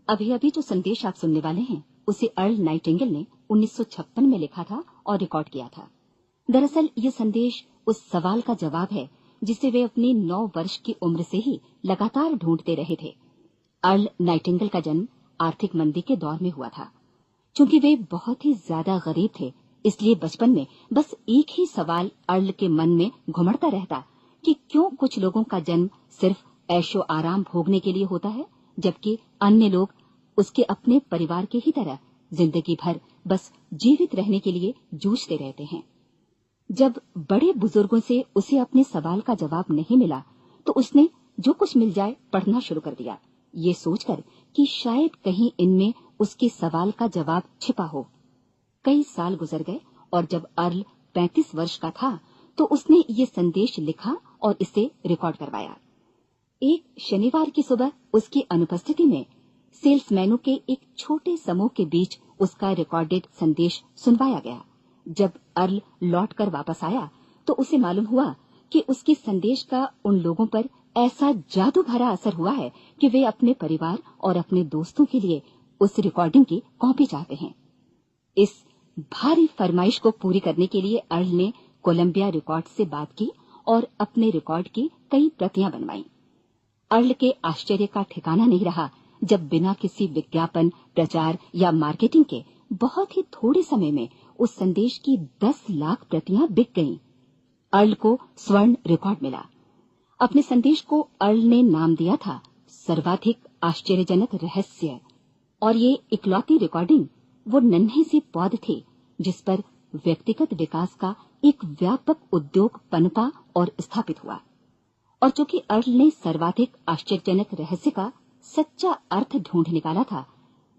अभी अभी जो संदेश आप सुनने वाले हैं उसे अर्ल नाइटिंगेल ने 1956 में लिखा था और रिकॉर्ड किया था। दरअसल ये संदेश उस सवाल का जवाब है जिसे वे अपनी 9 वर्ष की उम्र से ही लगातार ढूंढते रहे थे। अर्ल नाइटिंगेल का जन्म आर्थिक मंदी के दौर में हुआ था। चूंकि वे बहुत ही ज्यादा गरीब थे, इसलिए बचपन में बस एक ही सवाल अर्ल के मन में घुमड़ता रहता कि क्यों कुछ लोगों का जन्म सिर्फ ऐशो आराम भोगने के लिए होता है, जबकि अन्य लोग उसके अपने परिवार के ही तरह जिंदगी भर बस जीवित रहने के लिए जूझते रहते हैं। जब बड़े बुजुर्गों से उसे अपने सवाल का जवाब नहीं मिला, तो उसने जो कुछ मिल जाए पढ़ना शुरू कर दिया, ये सोचकर कि शायद कहीं इनमें उसके सवाल का जवाब छिपा हो। कई साल गुजर गए और जब अर्ल 35 वर्ष का था तो उसने ये संदेश लिखा और इसे रिकॉर्ड करवाया। एक शनिवार की सुबह उसकी अनुपस्थिति में सेल्समैनों के एक छोटे समूह के बीच उसका रिकॉर्डेड संदेश सुनवाया गया। जब अर्ल लौटकर वापस आया तो उसे मालूम हुआ कि उसके संदेश का उन लोगों पर ऐसा जादू भरा असर हुआ है कि वे अपने परिवार और अपने दोस्तों के लिए उस रिकॉर्डिंग की कॉपी चाहते हैं। इस भारी फरमाइश को पूरी करने के लिए अर्ल ने कोलंबिया रिकॉर्ड से बात की और अपने रिकॉर्ड की कई प्रतियां बनवाईं। अर्ल के आश्चर्य का ठिकाना नहीं रहा जब बिना किसी विज्ञापन, प्रचार या मार्केटिंग के बहुत ही थोड़े समय में उस संदेश की 10 लाख प्रतियां बिक गईं। अर्ल को स्वर्ण रिकॉर्ड मिला। अपने संदेश को अर्ल ने नाम दिया था सर्वाधिक आश्चर्यजनक रहस्य, और ये इकलौती रिकॉर्डिंग वो नन्हे से पौध थे जिस पर व्यक्तिगत विकास का एक व्यापक उद्योग पनपा और स्थापित हुआ। और चूंकि अर्ल ने सर्वाधिक आश्चर्यजनक रहस्य का सच्चा अर्थ ढूंढ निकाला था,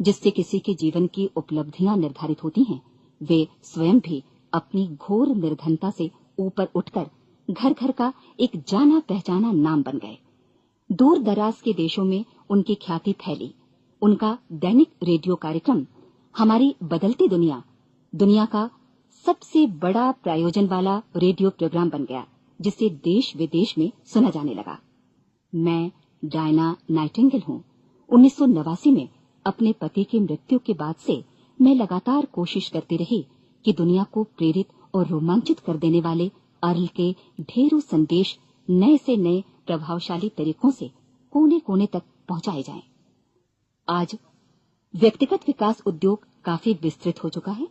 जिससे किसी के जीवन की उपलब्धियां निर्धारित होती हैं, वे स्वयं भी अपनी घोर निर्धनता से ऊपर उठकर घर घर का एक जाना पहचाना नाम बन गए। दूर दराज के देशों में उनकी ख्याति फैली। उनका दैनिक रेडियो कार्यक्रम हमारी बदलती दुनिया का सबसे बड़ा प्रायोजन वाला रेडियो प्रोग्राम बन गया, जिसे देश विदेश में सुना जाने लगा। मैं डायना नाइटिंगेल हूँ। 1989 में अपने पति की मृत्यु के बाद से मैं लगातार कोशिश करती रही कि दुनिया को प्रेरित और रोमांचित कर देने वाले अर्ल के ढेरों संदेश नए से नए प्रभावशाली तरीकों से कोने कोने तक पहुंचाए जाएं। आज व्यक्तिगत विकास उद्योग काफी विस्तृत हो चुका है,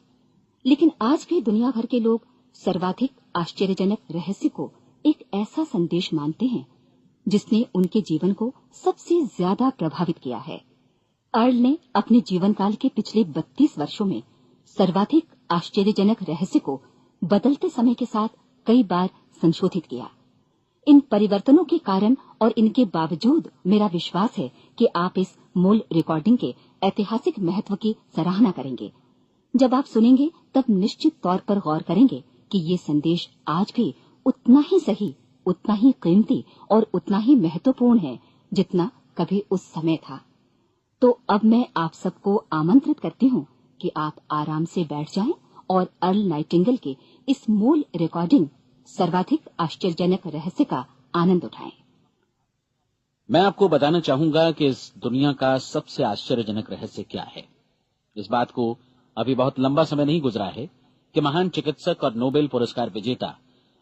लेकिन आज भी दुनिया भर के लोग सर्वाधिक आश्चर्यजनक रहस्य को एक ऐसा संदेश मानते हैं जिसने उनके जीवन को सबसे ज्यादा प्रभावित किया है। अर्ल ने अपने जीवन काल के पिछले 32 वर्षों में सर्वाधिक आश्चर्यजनक रहस्य को बदलते समय के साथ कई बार संशोधित किया। इन परिवर्तनों के कारण और इनके बावजूद मेरा विश्वास है कि आप इस मूल रिकॉर्डिंग के ऐतिहासिक महत्व की सराहना करेंगे। जब आप सुनेंगे तब निश्चित तौर पर गौर करेंगे कि ये संदेश आज भी उतना ही सही, उतना ही कीमती और उतना ही महत्वपूर्ण है जितना कभी उस समय था। तो अब मैं आप सबको आमंत्रित करती हूँ कि आप आराम से बैठ जाएं और अर्ल नाइटिंगेल के इस मूल रिकॉर्डिंग सर्वाधिक आश्चर्यजनक रहस्य का आनंद उठाएं। मैं आपको बताना चाहूंगा कि इस दुनिया का सबसे आश्चर्यजनक रहस्य क्या है। इस बात को अभी बहुत लंबा समय नहीं गुजरा है कि महान चिकित्सक और नोबेल पुरस्कार विजेता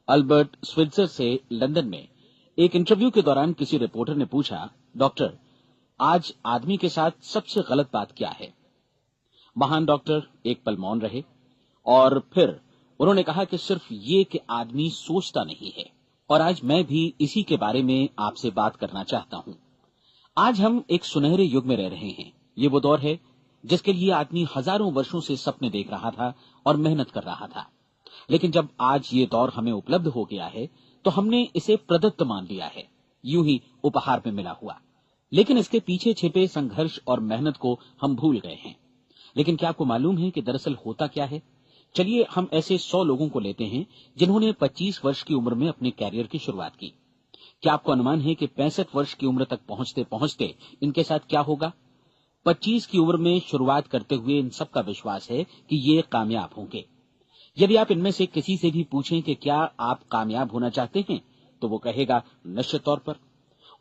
अल्बर्ट स्विट्जर से लंदन में एक इंटरव्यू के दौरान किसी रिपोर्टर ने पूछा, डॉक्टर, आज आदमी के साथ सबसे गलत बात क्या है? महान डॉक्टर एक पल मौन रहे और फिर उन्होंने कहा कि सिर्फ ये कि आदमी सोचता नहीं है। और आज मैं भी इसी के बारे में आपसे बात करना चाहता हूं। आज हम एक सुनहरे युग में रह रहे हैं। ये वो दौर है जिसके लिए आदमी हजारों वर्षों से सपने देख रहा था और मेहनत कर रहा था। लेकिन जब आज ये दौर हमें उपलब्ध हो गया है तो हमने इसे प्रदत्त मान लिया है, यूं ही उपहार में मिला हुआ। लेकिन इसके पीछे छिपे संघर्ष और मेहनत को हम भूल गए हैं। लेकिन क्या आपको मालूम है कि दरअसल होता क्या है? चलिए हम ऐसे 100 लोगों को लेते हैं जिन्होंने 25 वर्ष की उम्र में अपने कैरियर की शुरुआत की। क्या आपको अनुमान है कि 65 वर्ष की उम्र तक पहुंचते पहुंचते इनके साथ क्या होगा? 25 की उम्र में शुरुआत करते हुए इन सबका विश्वास है कि ये कामयाब होंगे। यदि आप इनमें से किसी से भी पूछें कि क्या आप कामयाब होना चाहते हैं, तो वो कहेगा निश्चित तौर पर।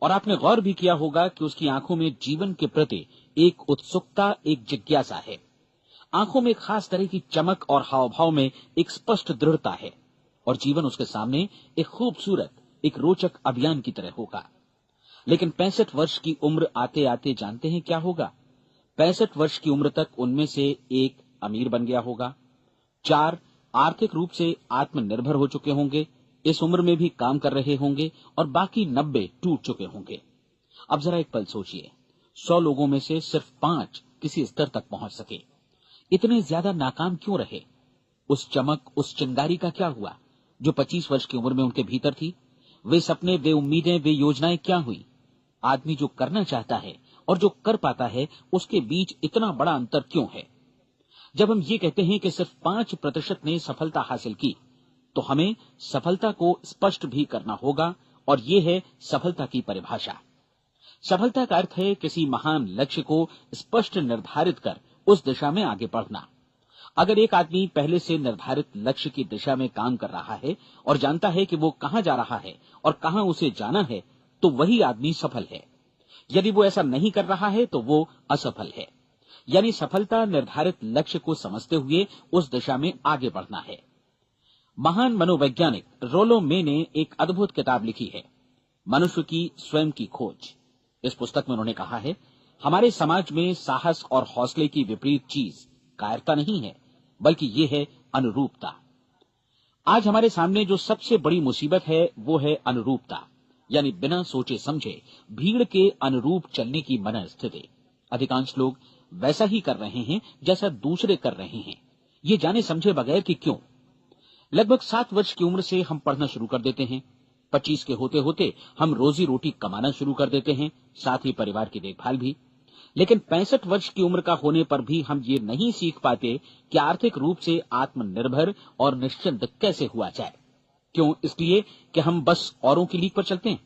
और आपने गौर भी किया होगा कि उसकी आंखों में जीवन के प्रति एक उत्सुकता, एक जिज्ञासा है। आंखों में एक खास तरह की चमक और हाव भाव में एक स्पष्ट दृढ़ता है और जीवन उसके सामने एक खूबसूरत, एक रोचक अभियान की तरह होगा। लेकिन 65 वर्ष की उम्र आते आते जानते हैं क्या होगा? 65 वर्ष की उम्र तक उनमें से एक अमीर बन गया होगा, 4 आर्थिक रूप से आत्मनिर्भर हो चुके होंगे, इस उम्र में भी काम कर रहे होंगे और बाकी 90 टूट चुके होंगे। अब जरा एक पल सोचिए, 100 लोगों में से सिर्फ 5 किसी स्तर तक पहुंच सके। इतने ज्यादा नाकाम क्यों रहे? उस चमक, उस चिंगारी का क्या हुआ जो 25 वर्ष की उम्र में उनके भीतर थी? वे सपने, वे उम्मीदें, वे योजनाएं क्या हुई? आदमी जो करना चाहता है और जो कर पाता है, उसके बीच इतना बड़ा अंतर क्यों है? जब हम ये कहते हैं कि सिर्फ 5% ने सफलता हासिल की, तो हमें सफलता को स्पष्ट भी करना होगा, और ये है सफलता की परिभाषा। सफलता का अर्थ है किसी महान लक्ष्य को स्पष्ट निर्धारित कर उस दिशा में आगे बढ़ना। अगर एक आदमी पहले से निर्धारित लक्ष्य की दिशा में काम कर रहा है और जानता है कि वो कहां जा रहा है और कहां उसे जाना है, तो वही आदमी सफल है। यदि वो ऐसा नहीं कर रहा है तो वो असफल है। यानी सफलता निर्धारित लक्ष्य को समझते हुए उस दिशा में आगे बढ़ना है। महान मनोवैज्ञानिक रोलो मे ने एक अद्भुत किताब लिखी है, मनुष्य की स्वयं की खोज। इस पुस्तक में उन्होंने कहा है, हमारे समाज में साहस और हौसले की विपरीत चीज कायरता नहीं है, बल्कि ये है अनुरूपता। आज हमारे सामने जो सबसे बड़ी मुसीबत है वो है अनुरूपता, यानी बिना सोचे समझे भीड़ के अनुरूप चलने की मनस्थिति। अधिकांश लोग वैसा ही कर रहे हैं जैसा दूसरे कर रहे हैं, ये जाने समझे बगैर कि क्यों। लगभग 7 वर्ष की उम्र से हम पढ़ना शुरू कर देते हैं, 25 के होते होते हम रोजी रोटी कमाना शुरू कर देते हैं, साथ ही परिवार की देखभाल भी। लेकिन 65 वर्ष की उम्र का होने पर भी हम ये नहीं सीख पाते कि आर्थिक रूप से आत्मनिर्भर और निश्चिंत कैसे हुआ जाए। क्यों? इसलिए कि हम बस औरों की लीक पर चलते हैं।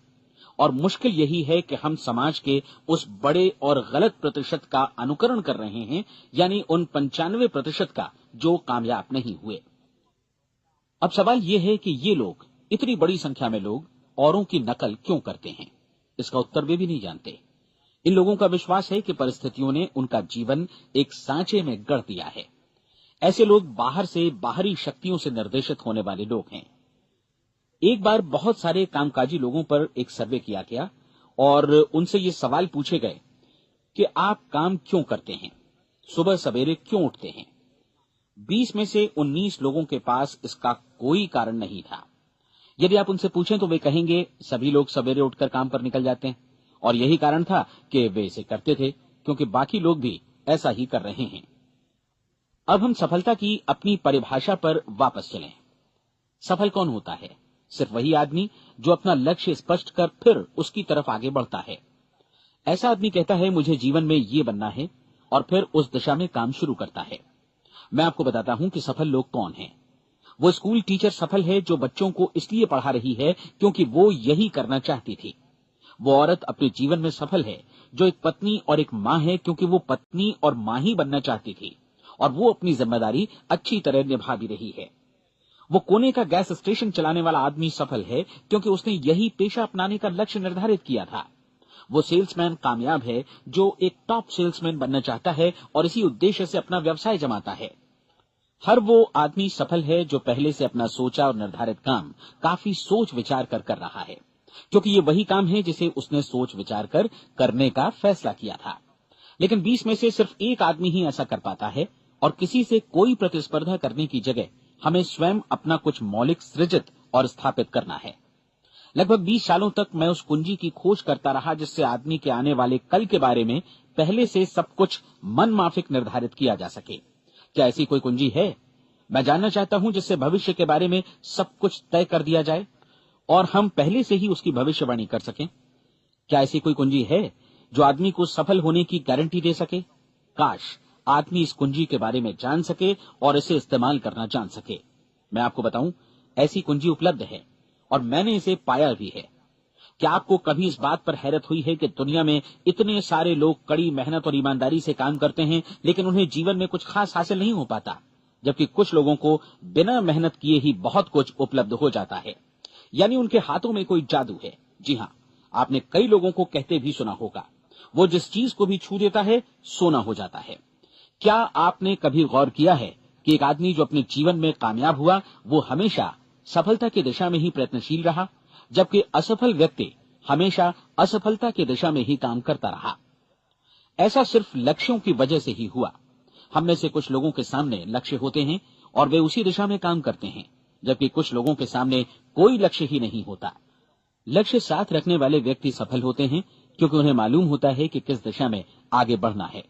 और मुश्किल यही है कि हम समाज के उस बड़े और गलत प्रतिशत का अनुकरण कर रहे हैं, यानी उन 95% का जो कामयाब नहीं हुए। अब सवाल यह है कि ये लोग, इतनी बड़ी संख्या में लोग, औरों की नकल क्यों करते हैं? इसका उत्तर वे भी नहीं जानते। इन लोगों का विश्वास है कि परिस्थितियों ने उनका जीवन एक सांचे में गढ़ दिया है। ऐसे लोग बाहर से, बाहरी शक्तियों से निर्देशित होने वाले लोग हैं। एक बार बहुत सारे कामकाजी लोगों पर एक सर्वे किया गया और उनसे ये सवाल पूछे गए कि आप काम क्यों करते हैं, सुबह सवेरे क्यों उठते हैं? 20 में से 19 लोगों के पास इसका कोई कारण नहीं था। यदि आप उनसे पूछें तो वे कहेंगे सभी लोग सवेरे उठकर काम पर निकल जाते हैं, और यही कारण था कि वे इसे करते थे क्योंकि बाकी लोग भी ऐसा ही कर रहे हैं। अब हम सफलता की अपनी परिभाषा पर वापस चलें। सफल कौन होता है? सिर्फ वही आदमी जो अपना लक्ष्य स्पष्ट कर फिर उसकी तरफ आगे बढ़ता है। ऐसा आदमी कहता है मुझे जीवन में ये बनना है, और फिर उस दिशा में काम शुरू करता है। मैं आपको बताता हूं कि सफल लोग कौन हैं। वो स्कूल टीचर सफल है जो बच्चों को इसलिए पढ़ा रही है क्योंकि वो यही करना चाहती थी। वो औरत अपने जीवन में सफल है जो एक पत्नी और एक मां है क्योंकि वो पत्नी और मां ही बनना चाहती थी, और वो अपनी जिम्मेदारी अच्छी तरह निभा भी रही है। वो कोने का गैस स्टेशन चलाने वाला आदमी सफल है क्योंकि उसने यही पेशा अपनाने का लक्ष्य निर्धारित किया था। वो सेल्समैन कामयाब है जो एक टॉप सेल्समैन बनना चाहता है और इसी उद्देश्य से अपना व्यवसाय जमाता है। हर वो आदमी सफल है जो पहले से अपना सोचा और निर्धारित काम काफी सोच विचार कर रहा है, क्योंकि ये वही काम है जिसे उसने सोच विचार कर करने का फैसला किया था। लेकिन 20 में से सिर्फ एक आदमी ही ऐसा कर पाता है, और किसी से कोई प्रतिस्पर्धा करने की जगह हमें स्वयं अपना कुछ मौलिक सृजित और स्थापित करना है। लगभग 20 सालों तक मैं उस कुंजी की खोज करता रहा जिससे आदमी के आने वाले कल के बारे में पहले से सब कुछ मन माफिक निर्धारित किया जा सके। क्या ऐसी कोई कुंजी है? मैं जानना चाहता हूं जिससे भविष्य के बारे में सब कुछ तय कर दिया जाए और हम पहले से ही उसकी भविष्यवाणी कर सकें। क्या ऐसी कोई कुंजी है जो आदमी को सफल होने की गारंटी दे सके? काश आदमी इस कुंजी के बारे में जान सके और इसे इस्तेमाल करना जान सके। मैं आपको बताऊं, ऐसी कुंजी उपलब्ध है और मैंने इसे पाया भी है। क्या आपको कभी इस बात पर हैरत हुई है कि दुनिया में इतने सारे लोग कड़ी मेहनत और ईमानदारी से काम करते हैं लेकिन उन्हें जीवन में कुछ खास हासिल नहीं हो पाता, जबकि कुछ लोगों को बिना मेहनत किए ही बहुत कुछ उपलब्ध हो जाता है। यानी उनके हाथों में कोई जादू है। जी हां, आपने कई लोगों को कहते भी सुना होगा। वो जिस चीज को भी छू देता है सोना हो जाता है। क्या आपने कभी गौर किया है कि एक आदमी जो अपने जीवन में कामयाब हुआ वो हमेशा सफलता की दिशा में ही प्रयत्नशील रहा, जबकि असफल व्यक्ति हमेशा असफलता की दिशा में ही काम करता रहा। ऐसा सिर्फ लक्ष्यों की वजह से ही हुआ। हम में से कुछ लोगों के सामने लक्ष्य होते हैं और वे उसी दिशा में काम करते हैं, जबकि कुछ लोगों के सामने कोई लक्ष्य ही नहीं होता। लक्ष्य साथ रखने वाले व्यक्ति सफल होते हैं क्योंकि उन्हें मालूम होता है कि किस दिशा में आगे बढ़ना है।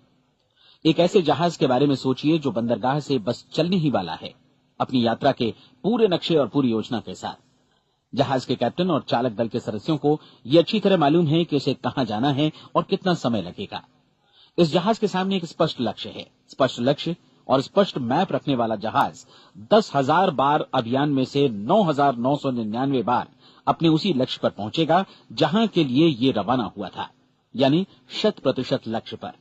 एक ऐसे जहाज के बारे में सोचिए जो बंदरगाह से बस चलने ही वाला है, अपनी यात्रा के पूरे नक्शे और पूरी योजना के साथ। जहाज के कैप्टन और चालक दल के सदस्यों को यह अच्छी तरह मालूम है कि उसे कहां जाना है और कितना समय लगेगा। इस जहाज के सामने एक स्पष्ट लक्ष्य है। स्पष्ट लक्ष्य और स्पष्ट मैप रखने वाला जहाज 10,000 बार अभियान में से 9,999 बार अपने उसी लक्ष्य पर पहुंचेगा जहां के लिए ये रवाना हुआ था, यानी 100% लक्ष्य पर।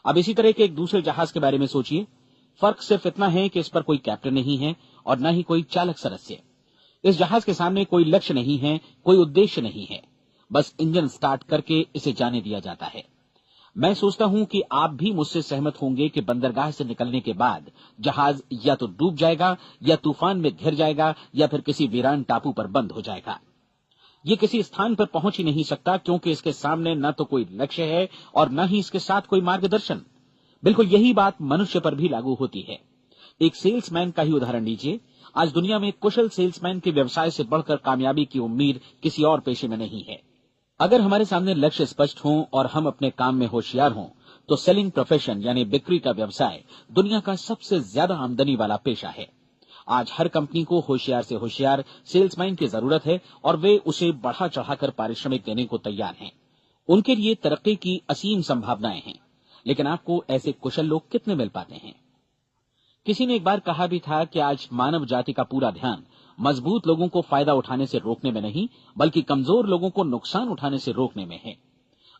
अब इसी तरह के एक दूसरे जहाज के बारे में सोचिए। फर्क सिर्फ इतना है कि इस पर कोई कैप्टन नहीं है और न ही कोई चालक सदस्य। इस जहाज के सामने कोई लक्ष्य नहीं है, कोई उद्देश्य नहीं है, बस इंजन स्टार्ट करके इसे जाने दिया जाता है। मैं सोचता हूं कि आप भी मुझसे सहमत होंगे कि बंदरगाह से निकलने के बाद जहाज या तो डूब जाएगा या तूफान में घिर जाएगा या फिर किसी वीरान टापू पर बंद हो जाएगा। ये किसी स्थान पर पहुंच ही नहीं सकता क्योंकि इसके सामने न तो कोई लक्ष्य है और न ही इसके साथ कोई मार्गदर्शन। बिल्कुल यही बात मनुष्य पर भी लागू होती है। एक सेल्समैन का ही उदाहरण लीजिए। आज दुनिया में कुशल सेल्समैन के व्यवसाय से बढ़कर कामयाबी की उम्मीद किसी और पेशे में नहीं है। अगर हमारे सामने लक्ष्य स्पष्ट हों और हम अपने काम में होशियार हों तो सेलिंग प्रोफेशन यानी बिक्री का व्यवसाय दुनिया का सबसे ज्यादा आमदनी वाला पेशा है। आज हर कंपनी को होशियार से होशियार सेल्समैन की जरूरत है और वे उसे बढ़ा चढ़ाकर पारिश्रमिक देने को तैयार हैं। उनके लिए तरक्की की असीम संभावनाएं हैं, लेकिन आपको ऐसे कुशल लोग कितने मिल पाते हैं? किसी ने एक बार कहा भी था कि आज मानव जाति का पूरा ध्यान मजबूत लोगों को फायदा उठाने से रोकने में नहीं, बल्कि कमजोर लोगों को नुकसान उठाने से रोकने में है।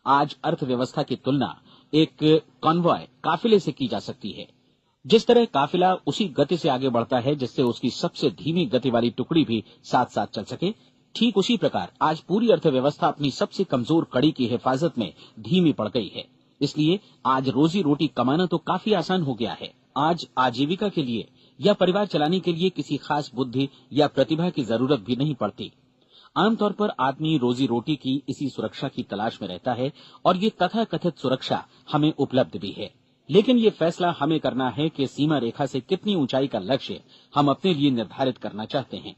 आज अर्थव्यवस्था की तुलना एक कॉन्वॉय काफिले से की जा सकती है। जिस तरह काफिला उसी गति से आगे बढ़ता है जिससे उसकी सबसे धीमी गति वाली टुकड़ी भी साथ साथ चल सके, ठीक उसी प्रकार आज पूरी अर्थव्यवस्था अपनी सबसे कमजोर कड़ी की हिफाजत में धीमी पड़ गई है। इसलिए आज रोजी रोटी कमाना तो काफी आसान हो गया है। आज आजीविका के लिए या परिवार चलाने के लिए किसी खास बुद्धि या प्रतिभा की जरूरत भी नहीं पड़ती। आमतौर पर आदमी रोजी रोटी की इसी सुरक्षा की तलाश में रहता है और ये तथाकथित सुरक्षा हमें उपलब्ध भी है। लेकिन ये फैसला हमें करना है कि सीमा रेखा से कितनी ऊंचाई का लक्ष्य हम अपने लिए निर्धारित करना चाहते हैं।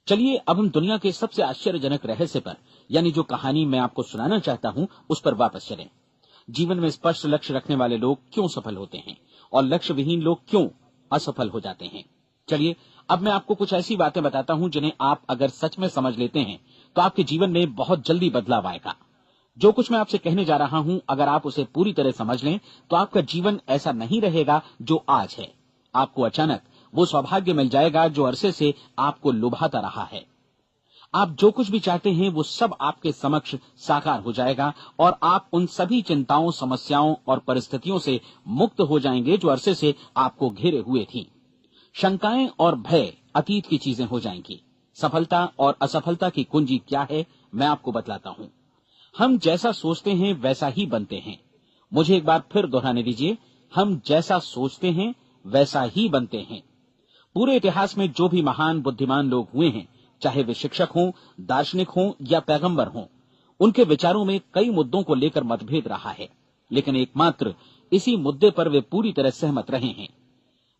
चलिए अब हम दुनिया के सबसे आश्चर्यजनक रहस्य पर, यानी जो कहानी मैं आपको सुनाना चाहता हूं, उस पर वापस चलें। जीवन में स्पष्ट लक्ष्य रखने वाले लोग क्यों सफल होते हैं और लक्ष्य विहीन लोग क्यों असफल हो जाते हैं। चलिए अब मैं आपको कुछ ऐसी बातें बताता हूं जिन्हें आप अगर सच में समझ लेते हैं तो आपके जीवन में बहुत जल्दी बदलाव आएगा। जो कुछ मैं आपसे कहने जा रहा हूं, अगर आप उसे पूरी तरह समझ लें तो आपका जीवन ऐसा नहीं रहेगा जो आज है। आपको अचानक वो सौभाग्य मिल जाएगा जो अरसे से आपको लुभाता रहा है। आप जो कुछ भी चाहते हैं वो सब आपके समक्ष साकार हो जाएगा और आप उन सभी चिंताओं, समस्याओं और परिस्थितियों से मुक्त हो जाएंगे जो अरसे से आपको घेरे हुए थी। शंकाएं और भय अतीत की चीजें हो जाएंगी। सफलता और असफलता की कुंजी क्या है, मैं आपको बतलाता हूं। हम जैसा सोचते हैं वैसा ही बनते हैं। मुझे एक बार फिर दोहराने दीजिए, हम जैसा सोचते हैं वैसा ही बनते हैं। पूरे इतिहास में जो भी महान बुद्धिमान लोग हुए हैं, चाहे वे शिक्षक हों, दार्शनिक हों या पैगंबर हों, उनके विचारों में कई मुद्दों को लेकर मतभेद रहा है, लेकिन एकमात्र इसी मुद्दे पर वे पूरी तरह सहमत रहे हैं।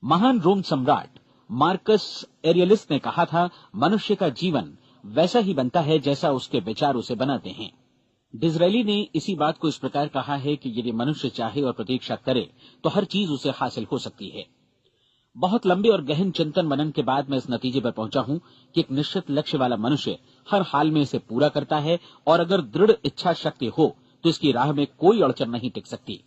महान रोम सम्राट मार्कस एरियलिस ने कहा था, मनुष्य का जीवन वैसा ही बनता है जैसा उसके विचार उसे बनाते हैं। डिज़रायली ने इसी बात को इस प्रकार कहा है कि यदि मनुष्य चाहे और प्रतीक्षा करे तो हर चीज उसे हासिल हो सकती है। बहुत लंबे और गहन चिंतन मनन के बाद मैं इस नतीजे पर पहुंचा हूं कि एक निश्चित लक्ष्य वाला मनुष्य हर हाल में इसे पूरा करता है और अगर दृढ़ इच्छा शक्ति हो तो इसकी राह में कोई अड़चन नहीं टिक सकती।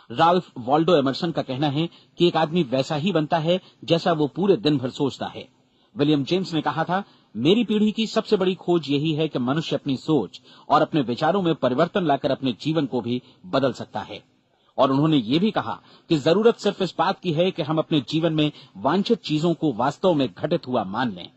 राल्फ वॉल्डो एमर्सन का कहना है कि एक आदमी वैसा ही बनता है जैसा वो पूरे दिन भर सोचता है। विलियम जेम्स ने कहा था, मेरी पीढ़ी की सबसे बड़ी खोज यही है कि मनुष्य अपनी सोच और अपने विचारों में परिवर्तन लाकर अपने जीवन को भी बदल सकता है। और उन्होंने ये भी कहा कि जरूरत सिर्फ इस बात की है कि हम अपने जीवन में वांछित चीजों को वास्तव में घटित हुआ मान लें।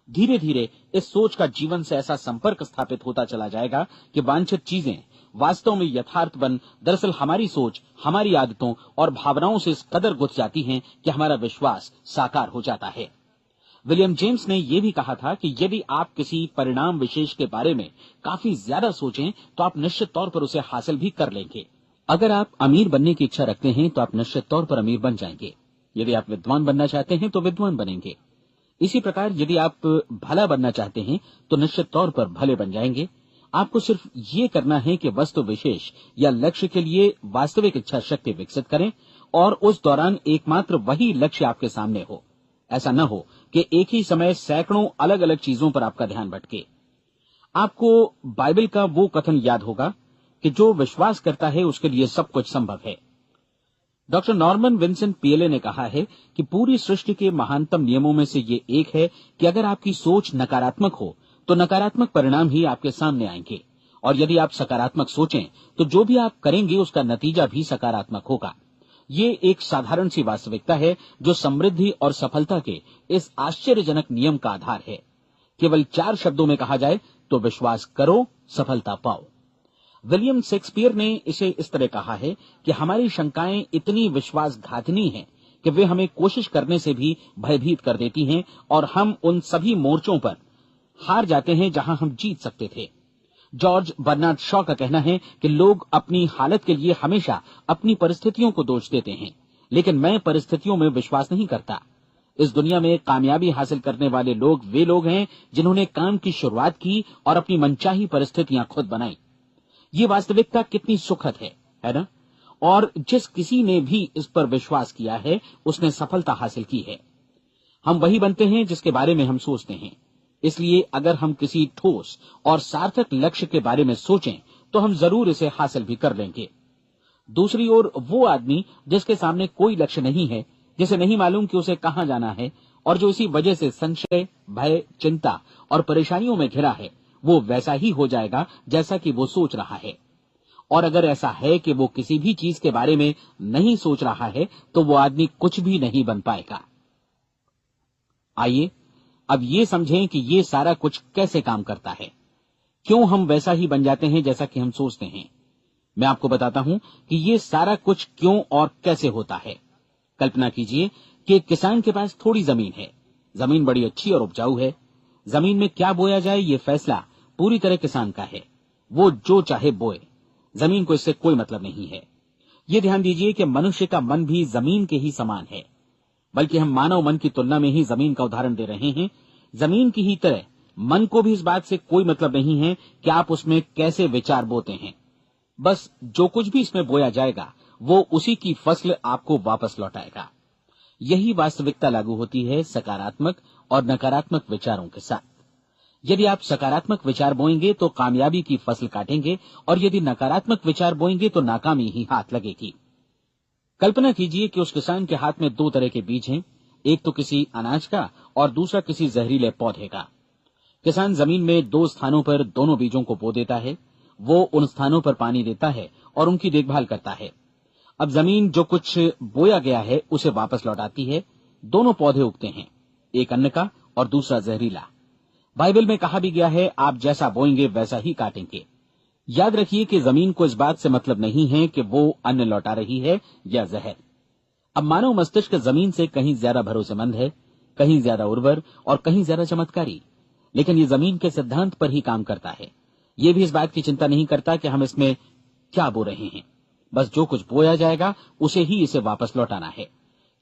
धीरे धीरे इस सोच का जीवन से ऐसा संपर्क स्थापित होता चला जाएगा कि वांछित चीजें वास्तव में यथार्थपन दरअसल हमारी सोच, हमारी आदतों और भावनाओं से इस कदर गुथ जाती हैं कि हमारा विश्वास साकार हो जाता है। विलियम जेम्स ने यह भी कहा था कि यदि आप किसी परिणाम विशेष के बारे में काफी ज्यादा सोचें तो आप निश्चित तौर पर उसे हासिल भी कर लेंगे। अगर आप अमीर बनने की इच्छा रखते हैं तो आप निश्चित तौर पर अमीर बन जाएंगे। यदि आप विद्वान बनना चाहते हैं तो विद्वान बनेंगे। इसी प्रकार यदि आप भला बनना चाहते हैं तो निश्चित तौर पर भले बन जाएंगे। आपको सिर्फ ये करना है कि वस्तु विशेष या लक्ष्य के लिए वास्तविक इच्छा शक्ति विकसित करें और उस दौरान एकमात्र वही लक्ष्य आपके सामने हो। ऐसा न हो कि एक ही समय सैकड़ों अलग अलग चीजों पर आपका ध्यान भटके। आपको बाइबल का वो कथन याद होगा कि जो विश्वास करता है उसके लिए सब कुछ संभव है। डॉक्टर नॉर्मन विंसेंट पीएले ने कहा है कि पूरी सृष्टि के महानतम नियमों में से ये एक है कि अगर आपकी सोच नकारात्मक हो तो नकारात्मक परिणाम ही आपके सामने आएंगे, और यदि आप सकारात्मक सोचें तो जो भी आप करेंगे उसका नतीजा भी सकारात्मक होगा। ये एक साधारण सी वास्तविकता है जो समृद्धि और सफलता के इस आश्चर्यजनक नियम का आधार है। केवल 4 शब्दों में कहा जाए तो विश्वास करो, सफलता पाओ। विलियम शेक्सपियर ने इसे इस तरह कहा है कि हमारी शंकाएं इतनी विश्वासघातिनी हैं कि वे हमें कोशिश करने से भी भयभीत कर देती हैं और हम उन सभी मोर्चों पर हार जाते हैं जहां हम जीत सकते थे। जॉर्ज बर्नार्ड शॉ का कहना है कि लोग अपनी हालत के लिए हमेशा अपनी परिस्थितियों को दोष देते हैं, लेकिन मैं परिस्थितियों में विश्वास नहीं करता। इस दुनिया में कामयाबी हासिल करने वाले लोग वे लोग हैं जिन्होंने काम की शुरुआत की और अपनी मनचाही परिस्थितियां खुद बनाई। ये वास्तविकता कितनी सुखद है ना? और जिस किसी ने भी इस पर विश्वास किया है उसने सफलता हासिल की है। हम वही बनते हैं जिसके बारे में हम सोचते हैं। इसलिए अगर हम किसी ठोस और सार्थक लक्ष्य के बारे में सोचें तो हम जरूर इसे हासिल भी कर लेंगे। दूसरी ओर वो आदमी जिसके सामने कोई लक्ष्य नहीं है, जिसे नहीं मालूम कि उसे कहां जाना है और जो इसी वजह से संशय, भय, चिंता और परेशानियों में घिरा है, वो वैसा ही हो जाएगा जैसा कि वो सोच रहा है। और अगर ऐसा है कि वो किसी भी चीज के बारे में नहीं सोच रहा है तो वो आदमी कुछ भी नहीं बन पाएगा। आइए अब ये समझें कि ये सारा कुछ कैसे काम करता है, क्यों हम वैसा ही बन जाते हैं जैसा कि हम सोचते हैं। मैं आपको बताता हूं कि ये सारा कुछ क्यों और कैसे होता है। कल्पना कीजिए कि एक किसान के पास थोड़ी जमीन है। जमीन बड़ी अच्छी और उपजाऊ है। जमीन में क्या बोया जाए ये फैसला पूरी तरह किसान का है। वो जो चाहे बोए, जमीन को इससे कोई मतलब नहीं है। ये ध्यान दीजिए कि मनुष्य का मन भी जमीन के ही समान है, बल्कि हम मानव मन की तुलना में ही जमीन का उदाहरण दे रहे हैं। जमीन की ही तरह मन को भी इस बात से कोई मतलब नहीं है कि आप उसमें कैसे विचार बोते हैं। बस जो कुछ भी इसमें बोया जाएगा वो उसी की फसल आपको वापस लौटाएगा। यही वास्तविकता लागू होती है सकारात्मक और नकारात्मक विचारों के साथ। यदि आप सकारात्मक विचार बोएंगे तो कामयाबी की फसल काटेंगे, और यदि नकारात्मक विचार बोएंगे तो नाकामी ही हाथ लगेगी। कल्पना कीजिए कि उस किसान के हाथ में 2 तरह के बीज हैं, एक तो किसी अनाज का और दूसरा किसी जहरीले पौधे का। किसान जमीन में 2 स्थानों पर दोनों बीजों को बो देता है। वो उन स्थानों पर पानी देता है और उनकी देखभाल करता है। अब जमीन जो कुछ बोया गया है उसे वापस लौटाती है। दोनों पौधे उगते हैं, एक अन्न का और दूसरा जहरीला। बाइबल में कहा भी गया है, आप जैसा बोएंगे वैसा ही काटेंगे। याद रखिए कि जमीन को इस बात से मतलब नहीं है कि वो अन्न लौटा रही है या जहर। अब मानव मस्तिष्क जमीन से कहीं ज्यादा भरोसेमंद है, कहीं ज्यादा उर्वर और कहीं ज्यादा चमत्कारी, लेकिन ये जमीन के सिद्धांत पर ही काम करता है। ये भी इस बात की चिंता नहीं करता कि हम इसमें क्या बो रहे हैं। बस जो कुछ बोया जाएगा उसे ही इसे वापस लौटाना है,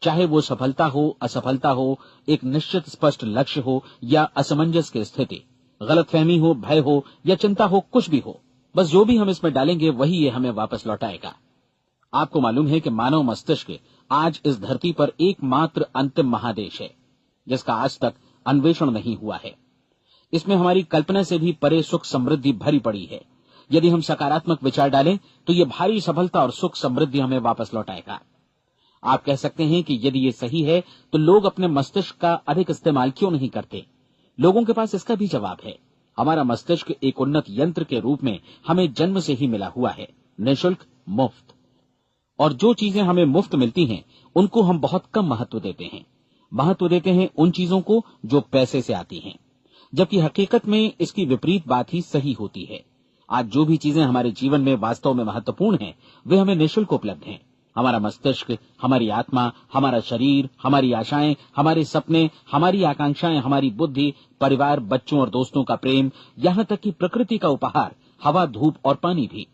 चाहे वो सफलता हो, असफलता हो, एक निश्चित स्पष्ट लक्ष्य हो या असमंजस की स्थिति, गलतफहमी हो, भय हो या चिंता हो, कुछ भी हो। बस जो भी हम इसमें डालेंगे वही ये हमें वापस लौटाएगा। आपको मालूम है कि मानव मस्तिष्क आज इस धरती पर एकमात्र अंतिम महादेश है जिसका आज तक अन्वेषण नहीं हुआ है। इसमें हमारी कल्पना से भी परे सुख समृद्धि भरी पड़ी है। यदि हम सकारात्मक विचार डालें तो ये भारी सफलता और सुख समृद्धि हमें वापस लौटाएगा। आप कह सकते हैं कि यदि ये सही है तो लोग अपने मस्तिष्क का अधिक इस्तेमाल क्यों नहीं करते? लोगों के पास इसका भी जवाब है। हमारा मस्तिष्क एक उन्नत यंत्र के रूप में हमें जन्म से ही मिला हुआ है, निःशुल्क, मुफ्त। और जो चीजें हमें मुफ्त मिलती हैं उनको हम बहुत कम महत्व देते हैं। महत्व देते हैं उन चीजों को जो पैसे से आती हैं, जबकि हकीकत में इसकी विपरीत बात ही सही होती है। आज जो भी चीजें हमारे जीवन में वास्तव में महत्वपूर्ण हैं, वे हमें निःशुल्क उपलब्ध हैं। हमारा मस्तिष्क, हमारी आत्मा, हमारा शरीर, हमारी आशाएं, हमारे सपने, हमारी आकांक्षाएं, हमारी बुद्धि, परिवार, बच्चों और दोस्तों का प्रेम, यहाँ तक कि प्रकृति का उपहार, हवा, धूप और पानी भी,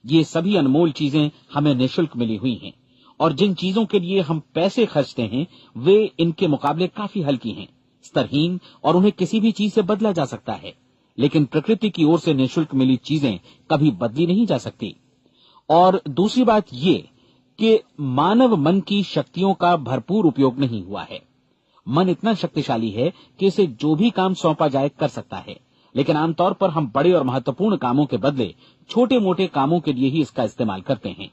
ये सभी अनमोल चीजें हमें निःशुल्क मिली हुई हैं। और जिन चीजों के लिए हम पैसे खर्चते हैं, वे इनके मुकाबले काफी हल्की हैं, स्तरहीन, और उन्हें किसी भी चीज से बदला जा सकता है। लेकिन प्रकृति की ओर से निःशुल्क मिली चीजें कभी बदली नहीं जा सकती। और दूसरी बात ये कि मानव मन की शक्तियों का भरपूर उपयोग नहीं हुआ है। मन इतना शक्तिशाली है कि इसे जो भी काम सौंपा जाए कर सकता है, लेकिन आमतौर पर हम बड़े और महत्वपूर्ण कामों के बदले छोटे मोटे कामों के लिए ही इसका इस्तेमाल करते हैं।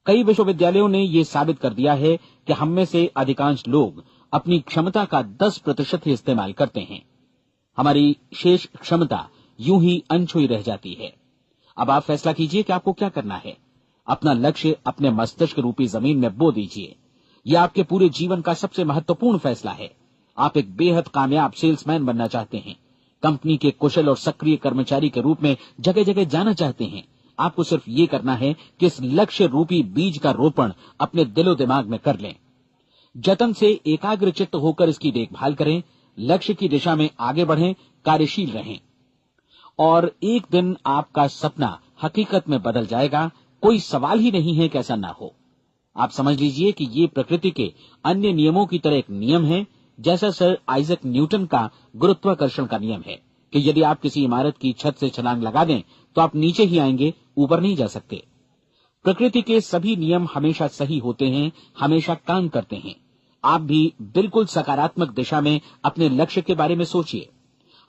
कई विश्वविद्यालयों ने यह साबित कर दिया है कि हम में से अधिकांश लोग अपनी क्षमता का 10% ही इस्तेमाल करते हैं। हमारी शेष क्षमता यूं ही अनछुई रह जाती है। अब आप फैसला कीजिए कि आपको क्या करना है। अपना लक्ष्य अपने मस्तिष्क रूपी जमीन में बो दीजिए। यह आपके पूरे जीवन का सबसे महत्वपूर्ण फैसला है। आप एक बेहद कामयाब सेल्समैन बनना चाहते हैं, कंपनी के कुशल और सक्रिय कर्मचारी के रूप में जगह जगह जाना चाहते हैं। आपको सिर्फ ये करना है कि इस लक्ष्य रूपी बीज का रोपण अपने दिलो दिमाग में कर लें। जतन से एकाग्रचित्त होकर इसकी देखभाल करें, लक्ष्य की दिशा में आगे बढ़ें, कार्यशील रहें, और एक दिन आपका सपना हकीकत में बदल जाएगा। कोई सवाल ही नहीं है कि ऐसा ना हो। आप समझ लीजिए कि ये प्रकृति के अन्य नियमों की तरह एक नियम है, जैसा सर आइजक न्यूटन का गुरुत्वाकर्षण का नियम है कि यदि आप किसी इमारत की छत से छलांग लगा दें तो आप नीचे ही आएंगे, ऊपर नहीं जा सकते। प्रकृति के सभी नियम हमेशा सही होते हैं, हमेशा काम करते हैं। आप भी बिल्कुल सकारात्मक दिशा में अपने लक्ष्य के बारे में सोचिए।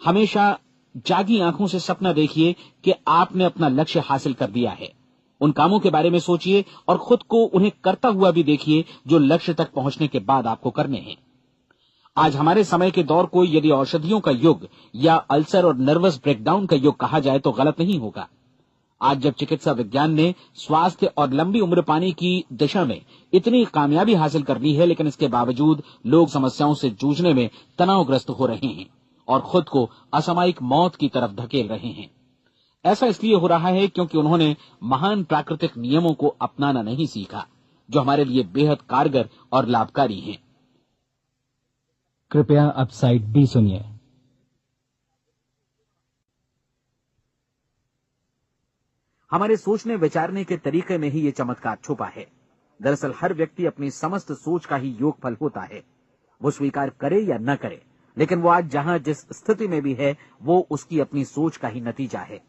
हमेशा जागी आंखों से सपना देखिए कि आपने अपना लक्ष्य हासिल कर दिया है। उन कामों के बारे में सोचिए और खुद को उन्हें करता हुआ भी देखिए जो लक्ष्य तक पहुंचने के बाद आपको करने हैं। आज हमारे समय के दौर को यदि औषधियों का युग या अल्सर और नर्वस ब्रेकडाउन का युग कहा जाए तो गलत नहीं होगा। आज जब चिकित्सा विज्ञान ने स्वास्थ्य और लंबी उम्र पाने की दिशा में इतनी कामयाबी हासिल कर ली है, लेकिन इसके बावजूद लोग समस्याओं से जूझने में तनावग्रस्त हो रहे हैं और खुद को असामयिक मौत की तरफ धकेल रहे हैं। ऐसा इसलिए हो रहा है क्योंकि उन्होंने महान प्राकृतिक नियमों को अपनाना नहीं सीखा, जो हमारे लिए बेहद कारगर और लाभकारी हैं। कृपया अब साइड बी सुनिए। हमारे सोचने विचारने के तरीके में ही ये चमत्कार छुपा है। दरअसल हर व्यक्ति अपनी समस्त सोच का ही योगफल होता है। वो स्वीकार करे या न करे, लेकिन वो आज जहां जिस स्थिति में भी है, वो उसकी अपनी सोच का ही नतीजा है।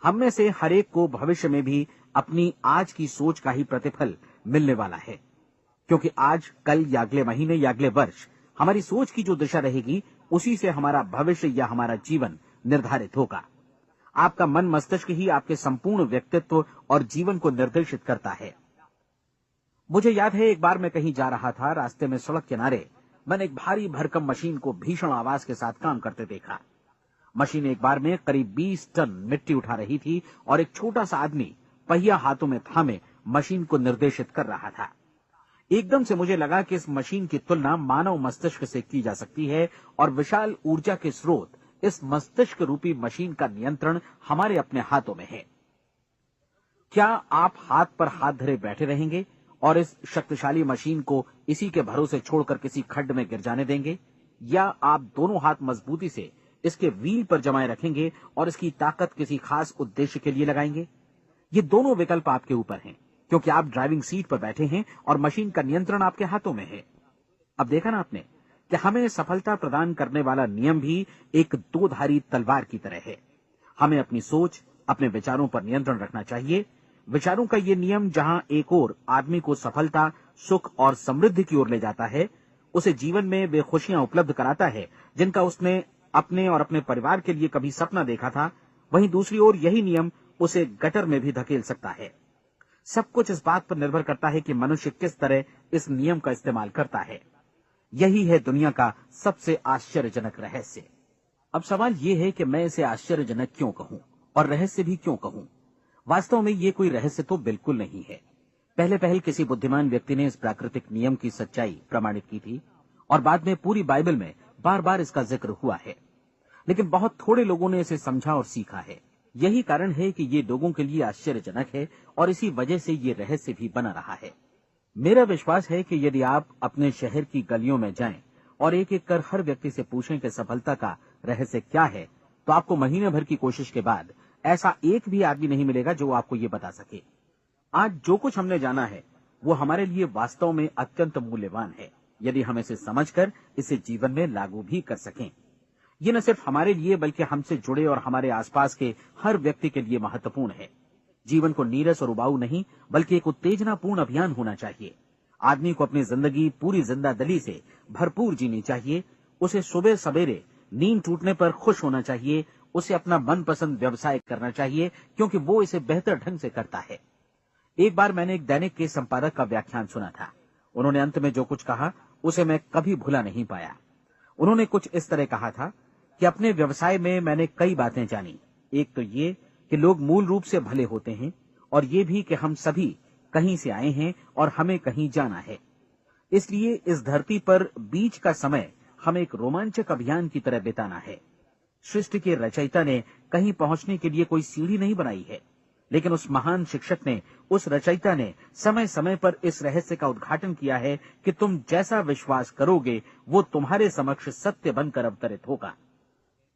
हम में से हर एक को भविष्य में भी अपनी आज की सोच का ही प्रतिफल मिलने वाला है, क्योंकि आज, कल या अगले महीने या अगले वर्ष हमारी सोच की जो दिशा रहेगी, उसी से हमारा भविष्य या हमारा जीवन निर्धारित होगा। आपका मन मस्तिष्क ही आपके संपूर्ण व्यक्तित्व और जीवन को निर्देशित करता है। मुझे याद है, एक बार मैं कहीं जा रहा था, रास्ते में सड़क किनारे मैंने एक भारी भरकम मशीन को भीषण आवाज के साथ काम करते देखा। मशीन एक बार में करीब 20 टन मिट्टी उठा रही थी और एक छोटा सा आदमी पहिया हाथों में थामे मशीन को निर्देशित कर रहा था। एकदम से मुझे लगा कि इस मशीन की तुलना मानव मस्तिष्क से की जा सकती है और विशाल ऊर्जा के स्रोत इस मस्तिष्क रूपी मशीन का नियंत्रण हमारे अपने हाथों में है। क्या आप हाथ पर हाथ धरे बैठे रहेंगे और इस शक्तिशाली मशीन को इसी के भरोसे छोड़कर किसी खड्ड में गिर जाने देंगे, या आप दोनों हाथ मजबूती से इसके व्हील पर जमाए रखेंगे और इसकी ताकत किसी खास उद्देश्य के लिए लगाएंगे? ये दोनों विकल्प आपके ऊपर हैं, क्योंकि आप ड्राइविंग सीट पर बैठे हैं और मशीन का नियंत्रण आपके हाथों में है। अब देखा ना आपने कि हमें सफलता प्रदान करने वाला नियम भी एक दोधारी तलवार की तरह है। हमें अपनी सोच, अपने विचारों पर नियंत्रण रखना चाहिए। विचारों का ये नियम जहां एक ओर आदमी को सफलता, सुख और समृद्धि की ओर ले जाता है, उसे जीवन में वे खुशियां उपलब्ध कराता है जिनका उसने अपने और अपने परिवार के लिए कभी सपना देखा था, वहीं दूसरी ओर यही नियम उसे गटर में भी धकेल सकता है। सब कुछ इस बात पर निर्भर करता है कि मनुष्य किस तरह इस नियम का इस्तेमाल करता है। यही है दुनिया का सबसे आश्चर्यजनक रहस्य। अब सवाल यह है कि मैं इसे आश्चर्यजनक क्यों कहूं और रहस्य भी क्यों कहूं। वास्तव में ये कोई रहस्य तो बिल्कुल नहीं है। पहले पहल किसी बुद्धिमान व्यक्ति ने इस प्राकृतिक नियम की सच्चाई प्रमाणित की थी और बाद में पूरी बाइबल में बार बार इसका जिक्र हुआ है। लेकिन बहुत थोड़े लोगों ने इसे समझा और सीखा है। यही कारण है कि ये लोगों के लिए आश्चर्यजनक है और इसी वजह से ये रहस्य भी बना रहा है। मेरा विश्वास है कि यदि आप अपने शहर की गलियों में जाएं और एक एक कर हर व्यक्ति से पूछें कि सफलता का रहस्य क्या है, तो आपको महीने भर की कोशिश के बाद ऐसा एक भी आदमी नहीं मिलेगा जो आपको ये बता सके। आज जो कुछ हमने जाना है वो हमारे लिए वास्तव में अत्यंत मूल्यवान है, यदि हम इसे समझकर इसे जीवन में लागू भी कर सकें। ये न सिर्फ हमारे लिए बल्कि हमसे जुड़े और हमारे आसपास के हर व्यक्ति के लिए महत्वपूर्ण है। जीवन को नीरस और उबाऊ नहीं बल्कि एक उत्तेजनापूर्ण अभियान होना चाहिए। आदमी को अपनी जिंदगी पूरी जिंदादिली से भरपूर जीनी चाहिए। उसे सुबह सवेरे नींद टूटने पर खुश होना चाहिए। उसे अपना मनपसंद व्यवसाय करना चाहिए क्योंकि वो इसे बेहतर ढंग से करता है। एक बार मैंने एक दैनिक के संपादक का व्याख्यान सुना था। उन्होंने अंत में जो कुछ कहा उसे मैं कभी भुला नहीं पाया। उन्होंने कुछ इस तरह कहा था कि अपने व्यवसाय में मैंने कई बातें जानी। एक तो ये कि लोग मूल रूप से भले होते हैं और ये भी कि हम सभी कहीं से आए हैं और हमें कहीं जाना है। इसलिए इस धरती पर बीच का समय हमें एक रोमांचक अभियान की तरह बिताना है। सृष्टि के रचयिता ने कहीं पहुंचने के लिए कोई सीढ़ी नहीं बनाई है, लेकिन उस महान शिक्षक ने, उस रचयिता ने समय समय पर इस रहस्य का उद्घाटन किया है कि तुम जैसा विश्वास करोगे वो तुम्हारे समक्ष सत्य बनकर अवतरित होगा।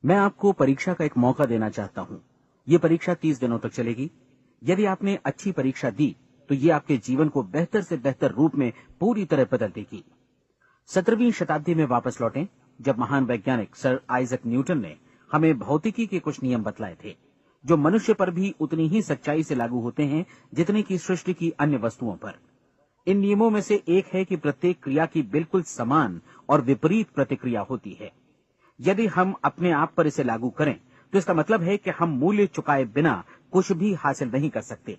मैं आपको परीक्षा का एक मौका देना चाहता हूं। ये परीक्षा 30 दिनों तक चलेगी। यदि आपने अच्छी परीक्षा दी तो ये आपके जीवन को बेहतर से बेहतर रूप में पूरी तरह बदल देगी। 17वीं शताब्दी में वापस लौटें, जब महान वैज्ञानिक सर आइजक न्यूटन ने हमें भौतिकी के कुछ नियम बतलाए थे, जो मनुष्य पर भी उतनी ही सच्चाई से लागू होते हैं जितनी की सृष्टि की अन्य वस्तुओं पर। इन नियमों में से एक है कि प्रत्येक क्रिया की बिल्कुल समान और विपरीत प्रतिक्रिया होती है। यदि हम अपने आप पर इसे लागू करें तो इसका मतलब है कि हम मूल्य चुकाए बिना कुछ भी हासिल नहीं कर सकते।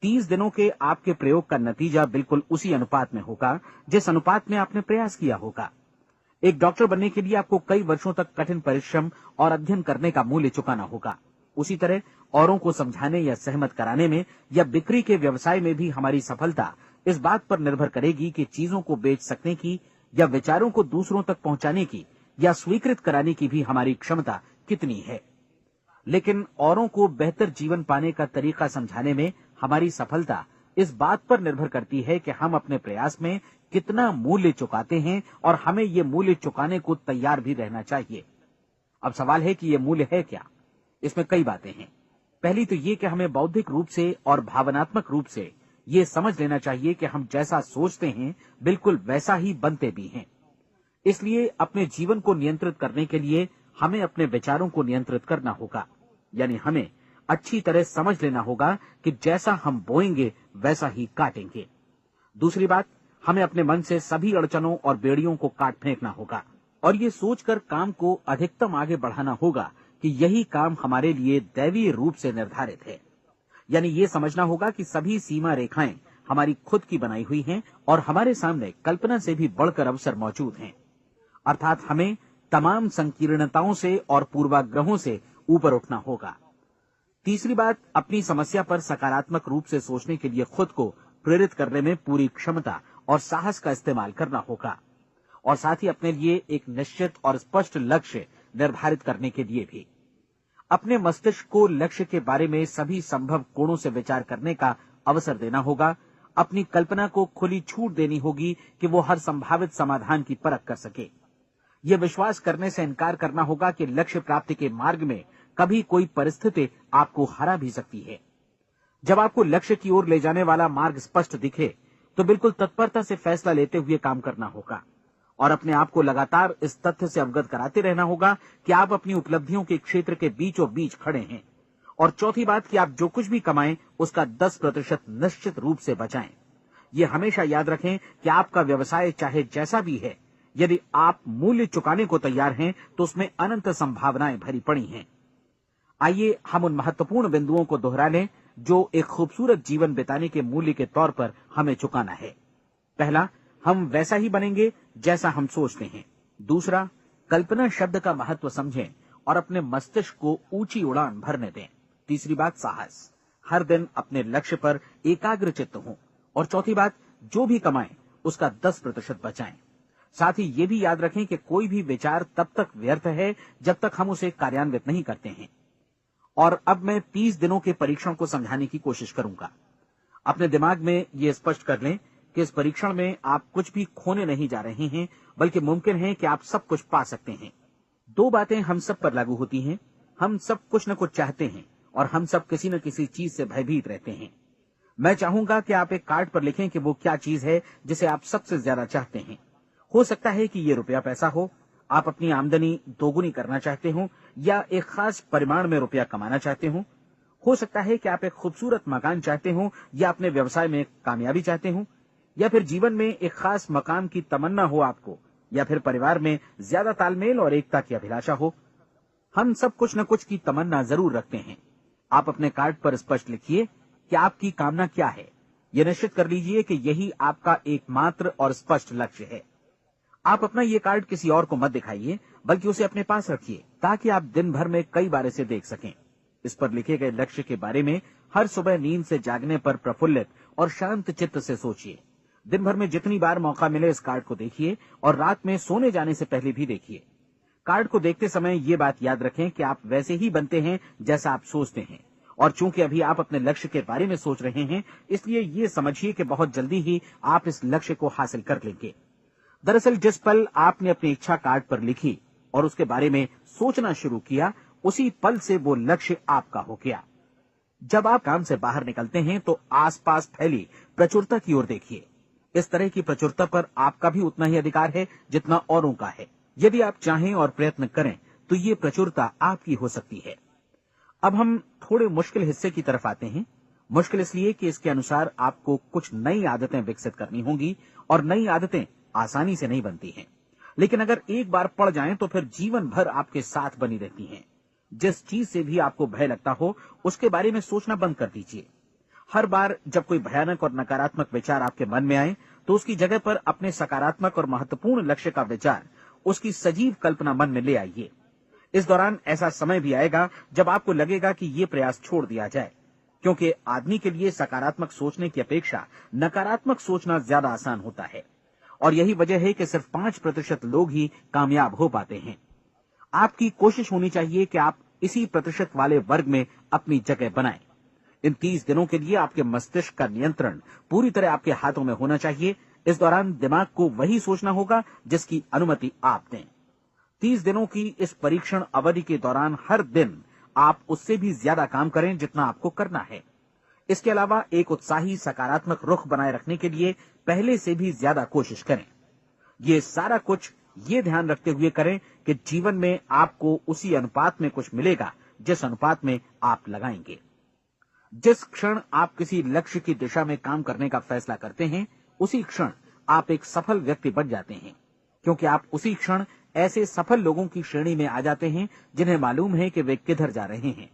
30 दिनों के आपके प्रयोग का नतीजा बिल्कुल उसी अनुपात में होगा जिस अनुपात में आपने प्रयास किया होगा। एक डॉक्टर बनने के लिए आपको कई वर्षों तक कठिन परिश्रम और अध्ययन करने का मूल्य चुकाना होगा। उसी तरह औरों को समझाने या सहमत कराने में या बिक्री के व्यवसाय में भी हमारी सफलता इस बात पर निर्भर करेगी कि चीजों को बेच सकने की या विचारों को दूसरों तक पहुंचाने की या स्वीकृत कराने की भी हमारी क्षमता कितनी है। लेकिन औरों को बेहतर जीवन पाने का तरीका समझाने में हमारी सफलता इस बात पर निर्भर करती है कि हम अपने प्रयास में कितना मूल्य चुकाते हैं और हमें ये मूल्य चुकाने को तैयार भी रहना चाहिए। अब सवाल है कि ये मूल्य है क्या? इसमें कई बातें हैं। पहली तो ये कि हमें बौद्धिक रूप से और भावनात्मक रूप से ये समझ लेना चाहिए कि हम जैसा सोचते हैं बिल्कुल वैसा ही बनते भी हैं। इसलिए अपने जीवन को नियंत्रित करने के लिए हमें अपने विचारों को नियंत्रित करना होगा। यानी हमें अच्छी तरह समझ लेना होगा कि जैसा हम बोएंगे वैसा ही काटेंगे। दूसरी बात, हमें अपने मन से सभी अड़चनों और बेड़ियों को काट फेंकना होगा और ये सोचकर काम को अधिकतम आगे बढ़ाना होगा कि यही काम हमारे लिए दैवीय रूप से निर्धारित है। यानी ये समझना होगा कि सभी सीमा रेखाएं हमारी खुद की बनाई हुई हैं और हमारे सामने कल्पना से भी बढ़कर अवसर मौजूद हैं। अर्थात हमें तमाम संकीर्णताओं से और पूर्वाग्रहों से ऊपर उठना होगा। तीसरी बात, अपनी समस्या पर सकारात्मक रूप से सोचने के लिए खुद को प्रेरित करने में पूरी क्षमता और साहस का इस्तेमाल करना होगा और साथ ही अपने लिए एक निश्चित और स्पष्ट लक्ष्य निर्धारित करने के लिए भी। अपने मस्तिष्क को लक्ष्य के बारे में सभी संभव कोणों से विचार करने का अवसर देना होगा। अपनी कल्पना को खुली छूट देनी होगी कि वो हर संभावित समाधान की परख कर सके। ये विश्वास करने से इनकार करना होगा कि लक्ष्य प्राप्ति के मार्ग में कभी कोई परिस्थिति आपको हरा भी सकती है। जब आपको लक्ष्य की ओर ले जाने वाला मार्ग स्पष्ट दिखे तो बिल्कुल तत्परता से फैसला लेते हुए काम करना होगा और अपने आप को लगातार इस तथ्य से अवगत कराते रहना होगा कि आप अपनी उपलब्धियों के क्षेत्र के बीचों बीच खड़े हैं। और चौथी बात कि आप जो कुछ भी कमाएं उसका 10% निश्चित रूप से बचाएं। ये हमेशा याद रखें कि आपका व्यवसाय चाहे जैसा भी है, यदि आप मूल्य चुकाने को तैयार हैं तो उसमें अनंत संभावनाएं भरी पड़ी हैं। आइए हम उन महत्वपूर्ण बिंदुओं को दोहरा लें जो एक खूबसूरत जीवन बिताने के मूल्य के तौर पर हमें चुकाना है। पहला, हम वैसा ही बनेंगे जैसा हम सोचते हैं। दूसरा, कल्पना शब्द का महत्व समझें और अपने मस्तिष्क को ऊंची उड़ान भरने दें। तीसरी बात, साहस, हर दिन अपने लक्ष्य पर एकाग्रचित्त हों। और चौथी बात, जो भी कमाएं उसका 10% बचाएं। साथ ही ये भी याद रखें कि कोई भी विचार तब तक व्यर्थ है जब तक हम उसे कार्यान्वित नहीं करते हैं। और अब मैं 30 दिनों के परीक्षण को समझाने की कोशिश करूंगा। अपने दिमाग में ये स्पष्ट कर लें कि इस परीक्षण में आप कुछ भी खोने नहीं जा रहे हैं, बल्कि मुमकिन है कि आप सब कुछ पा सकते हैं। 2 बातें हम सब पर लागू होती हैं। हम सब कुछ न कुछ चाहते हैं और हम सब किसी न किसी चीज से भयभीत रहते हैं। मैं चाहूंगा कि आप एक कार्ड पर लिखें कि वो क्या चीज है जिसे आप सबसे ज्यादा चाहते हैं। हो सकता है कि ये रुपया पैसा हो, आप अपनी आमदनी दोगुनी करना चाहते हो, या एक खास परिमाण में रुपया कमाना चाहते हो सकता है कि आप एक खूबसूरत मकान चाहते हो, या अपने व्यवसाय में कामयाबी चाहते हो, या फिर जीवन में एक खास मकाम की तमन्ना हो आपको, या फिर परिवार में ज्यादा तालमेल और एकता की अभिलाषा हो। हम सब कुछ न कुछ की तमन्ना जरूर रखते हैं। आप अपने कार्ड पर स्पष्ट लिखिए कि आपकी कामना क्या है। यह निश्चित कर लीजिए कि यही आपका एकमात्र और स्पष्ट लक्ष्य है। आप अपना ये कार्ड किसी और को मत दिखाइए, बल्कि उसे अपने पास रखिए, ताकि आप दिन भर में कई बार इसे देख सकें। इस पर लिखे गए लक्ष्य के बारे में हर सुबह नींद से जागने पर प्रफुल्लित और शांत चित्त से सोचिए। दिन भर में जितनी बार मौका मिले इस कार्ड को देखिए, और रात में सोने जाने से पहले भी देखिए। कार्ड को देखते समय ये बात याद रखें कि आप वैसे ही बनते हैं जैसा आप सोचते हैं, और चूंकि अभी आप अपने लक्ष्य के बारे में सोच रहे हैं, इसलिए ये समझिए कि बहुत जल्दी ही आप इस लक्ष्य को हासिल कर लेंगे। दरअसल जिस पल आपने अपनी इच्छा कार्ड पर लिखी और उसके बारे में सोचना शुरू किया, उसी पल से वो लक्ष्य आपका हो गया। जब आप काम से बाहर निकलते हैं तो आसपास फैली प्रचुरता की ओर देखिए। इस तरह की प्रचुरता पर आपका भी उतना ही अधिकार है जितना औरों का है। यदि आप चाहें और प्रयत्न करें तो ये प्रचुरता आपकी हो सकती है। अब हम थोड़े मुश्किल हिस्से की तरफ आते हैं। मुश्किल इसलिए कि इसके अनुसार आपको कुछ नई आदतें विकसित करनी होंगी, और नई आदतें आसानी से नहीं बनती हैं, लेकिन अगर एक बार पड़ जाएं तो फिर जीवन भर आपके साथ बनी रहती हैं। जिस चीज से भी आपको भय लगता हो, उसके बारे में सोचना बंद कर दीजिए। हर बार जब कोई भयानक और नकारात्मक विचार आपके मन में आए, तो उसकी जगह पर अपने सकारात्मक और महत्वपूर्ण लक्ष्य का विचार, उसकी सजीव कल्पना मन में ले आइए। इस दौरान ऐसा समय भी आएगा जब आपको लगेगा कि ये प्रयास छोड़ दिया जाए, क्योंकि आदमी के लिए सकारात्मक सोचने की अपेक्षा नकारात्मक सोचना ज्यादा आसान होता है, और यही वजह है कि सिर्फ 5% लोग ही कामयाब हो पाते हैं। आपकी कोशिश होनी चाहिए कि आप इसी प्रतिशत वाले वर्ग में अपनी जगह बनाएं। इन 30 दिनों के लिए आपके मस्तिष्क का नियंत्रण पूरी तरह आपके हाथों में होना चाहिए। इस दौरान दिमाग को वही सोचना होगा जिसकी अनुमति आप दें। 30 दिनों की इस परीक्षण अवधि के दौरान हर दिन आप उससे भी ज्यादा काम करें जितना आपको करना है। इसके अलावा एक उत्साही सकारात्मक रुख बनाए रखने के लिए पहले से भी ज्यादा कोशिश करें। ये सारा कुछ ये ध्यान रखते हुए करें कि जीवन में आपको उसी अनुपात में कुछ मिलेगा जिस अनुपात में आप लगाएंगे। जिस क्षण आप किसी लक्ष्य की दिशा में काम करने का फैसला करते हैं, उसी क्षण आप एक सफल व्यक्ति बन जाते हैं, क्योंकि आप उसी क्षण ऐसे सफल लोगों की श्रेणी में आ जाते हैं जिन्हें मालूम है कि वे किधर जा रहे हैं।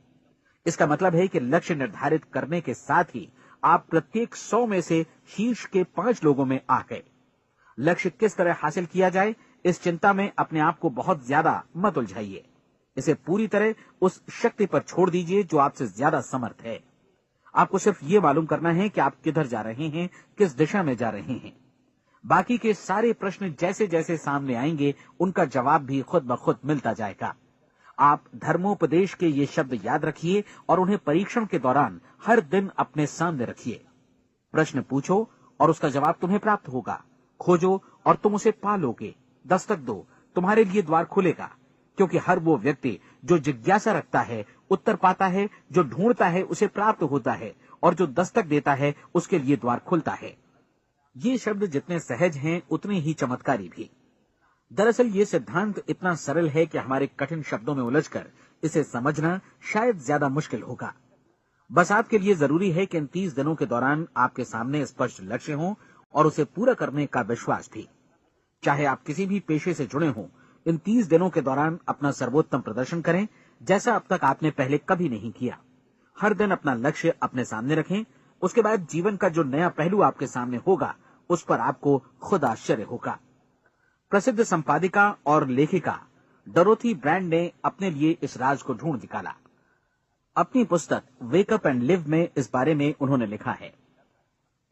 इसका मतलब है कि लक्ष्य निर्धारित करने के साथ ही आप प्रत्येक 100 में से शीर्ष के 5 लोगों में आ गए। लक्ष्य किस तरह हासिल किया जाए, इस चिंता में अपने आप को बहुत ज्यादा मत उलझाइए। इसे पूरी तरह उस शक्ति पर छोड़ दीजिए जो आपसे ज्यादा समर्थ है। आपको सिर्फ ये मालूम करना है कि आप किधर जा रहे हैं, किस दिशा में जा रहे हैं। बाकी के सारे प्रश्न जैसे जैसे सामने आएंगे, उनका जवाब भी खुद ब खुद मिलता जाएगा। आप धर्मोपदेश के ये शब्द याद रखिए और उन्हें परीक्षण के दौरान हर दिन अपने सामने रखिए। प्रश्न पूछो और उसका जवाब तुम्हें प्राप्त होगा। खोजो और तुम उसे पा लोगे। दस्तक दो, तुम्हारे लिए द्वार खुलेगा, क्योंकि हर वो व्यक्ति जो जिज्ञासा रखता है उत्तर पाता है, जो ढूंढता है उसे प्राप्त होता है, और जो दस्तक देता है उसके लिए द्वार खुलता है। ये शब्द जितने सहज हैं उतने ही चमत्कारी भी। दरअसल ये सिद्धांत इतना सरल है कि हमारे कठिन शब्दों में उलझकर इसे समझना शायद ज्यादा मुश्किल होगा। बस आपके लिए जरूरी है कि इन 30 दिनों के दौरान आपके सामने स्पष्ट लक्ष्य हो और उसे पूरा करने का विश्वास भी। चाहे आप किसी भी पेशे से जुड़े हों, इन 30 दिनों के दौरान अपना सर्वोत्तम प्रदर्शन करें, जैसा अब तक आपने पहले कभी नहीं किया। हर दिन अपना लक्ष्य अपने सामने रखें। उसके बाद जीवन का जो नया पहलू आपके सामने होगा, उस पर आपको खुद आश्चर्य होगा। प्रसिद्ध संपादिका और लेखिका डोरोथी ब्रैंड ने अपने लिए इस राज को ढूंढ निकाला। अपनी पुस्तक वेक अप एंड लिव में इस बारे में उन्होंने लिखा है।